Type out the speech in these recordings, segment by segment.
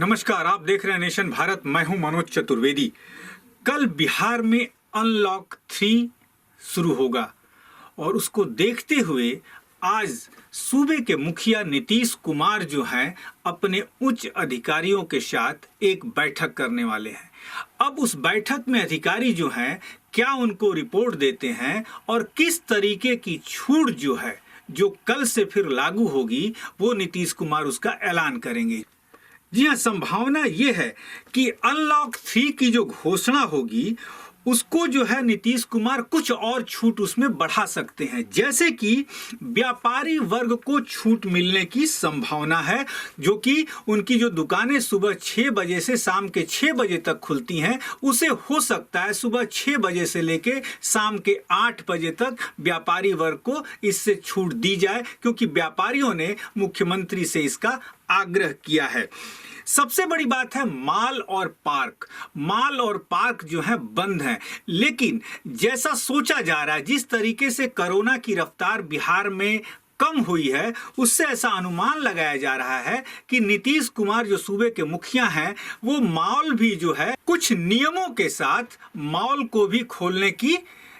नमस्कार, आप देख रहे हैं नेशन भारत। मैं हूं मनोज चतुर्वेदी। कल बिहार में अनलॉक 3 शुरू होगा और उसको देखते हुए आज सूबे के मुखिया नीतीश कुमार जो हैं अपने उच्च अधिकारियों के साथ एक बैठक करने वाले हैं। अब उस बैठक में अधिकारी जो हैं क्या उनको रिपोर्ट देते हैं और किस तरीके की छूट जो है जो कल से फिर लागू होगी वो नीतीश कुमार उसका ऐलान करेंगे। जी हाँ, संभावना ये है कि अनलॉक 3 की जो घोषणा होगी उसको जो है नीतीश कुमार कुछ और छूट उसमें बढ़ा सकते हैं, जैसे कि व्यापारी वर्ग को छूट मिलने की संभावना है, जो कि उनकी जो दुकानें सुबह 6 बजे से शाम के 6 बजे तक खुलती हैं उसे हो सकता है सुबह 6 बजे से लेके शाम के 8 बजे तक व्यापारी वर्ग को इससे छूट दी जाए, क्योंकि व्यापारियों ने मुख्यमंत्री से इसका आग्रह किया है। सबसे बड़ी बात है मॉल और पार्क जो है बंद हैं, लेकिन जैसा सोचा जा रहा है, जिस तरीके से कोरोना की रफ्तार बिहार में कम हुई है, उससे ऐसा अनुमान लगाया जा रहा है कि नीतीश कुमार जो सूबे के मुखिया हैं वो मॉल भी जो है कुछ नियमों के साथ मॉल को भी खोलने की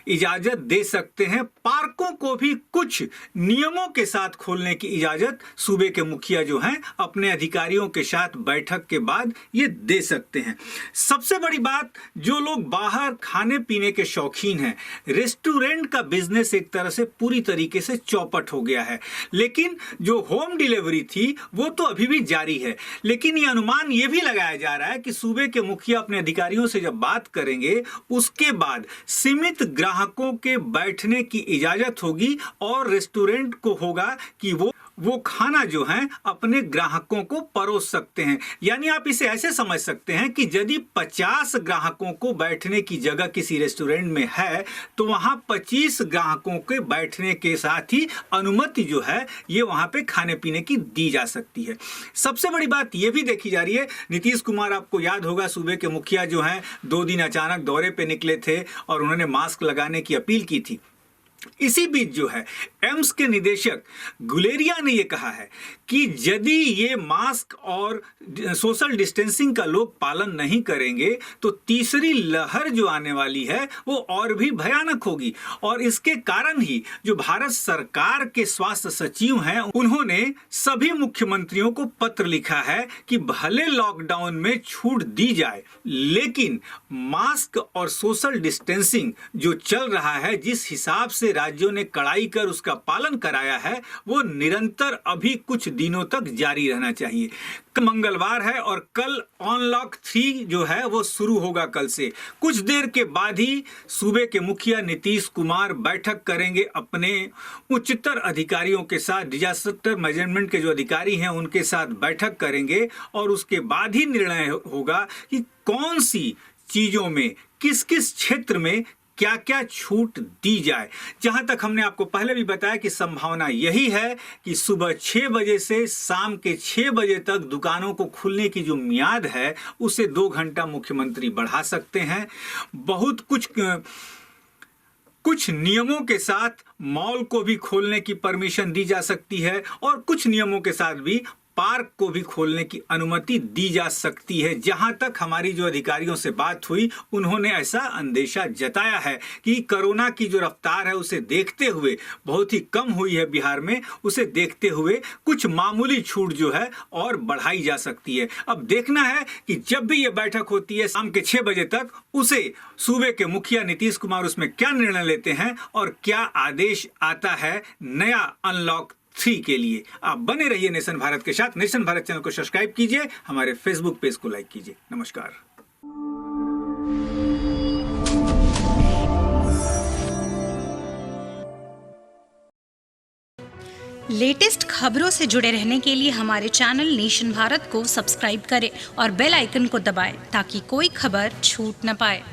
इजाजत दे सकते हैं। पार्कों को भी कुछ नियमों के साथ खोलने की इजाजत सूबे के मुखिया जो हैं अपने अधिकारियों के साथ बैठक के बाद ये दे सकते हैं। सबसे बड़ी बात, जो लोग बाहर खाने पीने के शौकीन हैं, रेस्टोरेंट का बिजनेस एक तरह से पूरी तरीके से चौपट हो गया है, लेकिन जो होम डिलीवरी थी वो तो अभी भी जारी है। लेकिन ये अनुमान ये भी लगाया जा रहा है कि सूबे के मुखिया अपने अधिकारियों से जब बात करेंगे उसके बाद सीमित ग्राहकों के बैठने की इजाजत होगी और रेस्टोरेंट को होगा कि वो खाना जो है अपने ग्राहकों को परोस सकते हैं। यानी आप इसे ऐसे समझ सकते हैं कि यदि 50 ग्राहकों को बैठने की जगह किसी रेस्टोरेंट में है तो वहां 25 ग्राहकों के बैठने के साथ ही अनुमति जो है ये वहां पे खाने पीने की दी जा सकती है। सबसे बड़ी बात ये भी देखी जा रही है, नीतीश कुमार आपको याद होगा सूबे के मुखिया जो हैं 2 दिन अचानक दौरे पे निकले थे और उन्होंने मास्क लगाने की अपील की थी। इसी बीच जो है एम्स के निदेशक गुलेरिया ने यह कहा है कि यदि ये मास्क और सोशल डिस्टेंसिंग का लोग पालन नहीं करेंगे तो तीसरी लहर जो आने वाली है वो और भी भयानक होगी। और इसके कारण ही जो भारत सरकार के स्वास्थ्य सचिव हैं उन्होंने सभी मुख्यमंत्रियों को पत्र लिखा है कि भले लॉकडाउन में छूट दी जाए, लेकिन मास्क और सोशल डिस्टेंसिंग जो चल रहा है, जिस हिसाब से राज्यों ने कड़ाई कर उसका पालन कराया है, वो निरंतर अभी कुछ दिनों तक जारी रहना चाहिए। मंगलवार है और कल अनलॉक 3 जो है वो शुरू होगा। कल से कुछ देर के बाद ही सूबे के मुखिया नीतीश कुमार बैठक करेंगे अपने उच्चतर अधिकारियों के साथ, डिजास्टर मैनेजमेंट के जो अधिकारी हैं उनके साथ बैठक करेंगे और उसके बाद ही निर्णय होगा कि कौन सी चीजों में किस किस क्षेत्र में क्या क्या छूट दी जाए। जहां तक हमने आपको पहले भी बताया कि संभावना यही है कि सुबह 6 बजे से शाम के 6 बजे तक दुकानों को खुलने की जो मियाद है उसे 2 घंटा मुख्यमंत्री बढ़ा सकते हैं। बहुत कुछ नियमों के साथ मॉल को भी खोलने की परमिशन दी जा सकती है और कुछ नियमों के साथ भी पार्क को भी खोलने की अनुमति दी जा सकती है। जहां तक हमारी जो अधिकारियों से बात हुई उन्होंने ऐसा अंदेशा जताया है कि कोरोना की जो रफ्तार है उसे देखते हुए बहुत ही कम हुई है बिहार में, उसे देखते हुए कुछ मामूली छूट जो है और बढ़ाई जा सकती है। अब देखना है कि जब भी ये बैठक होती है शाम के 6 बजे तक, उसे सूबे के मुखिया नीतीश कुमार उसमें क्या निर्णय लेते हैं और क्या आदेश आता है नया अनलॉक 3 के लिए। आप बने रहिए नेशन भारत के साथ। नेशन भारत चैनल को सब्सक्राइब कीजिए, हमारे फेसबुक पेज को लाइक कीजिए। नमस्कार। लेटेस्ट खबरों से जुड़े रहने के लिए हमारे चैनल नेशन भारत को सब्सक्राइब करें और बेल आइकन को दबाएं ताकि कोई खबर छूट न पाए।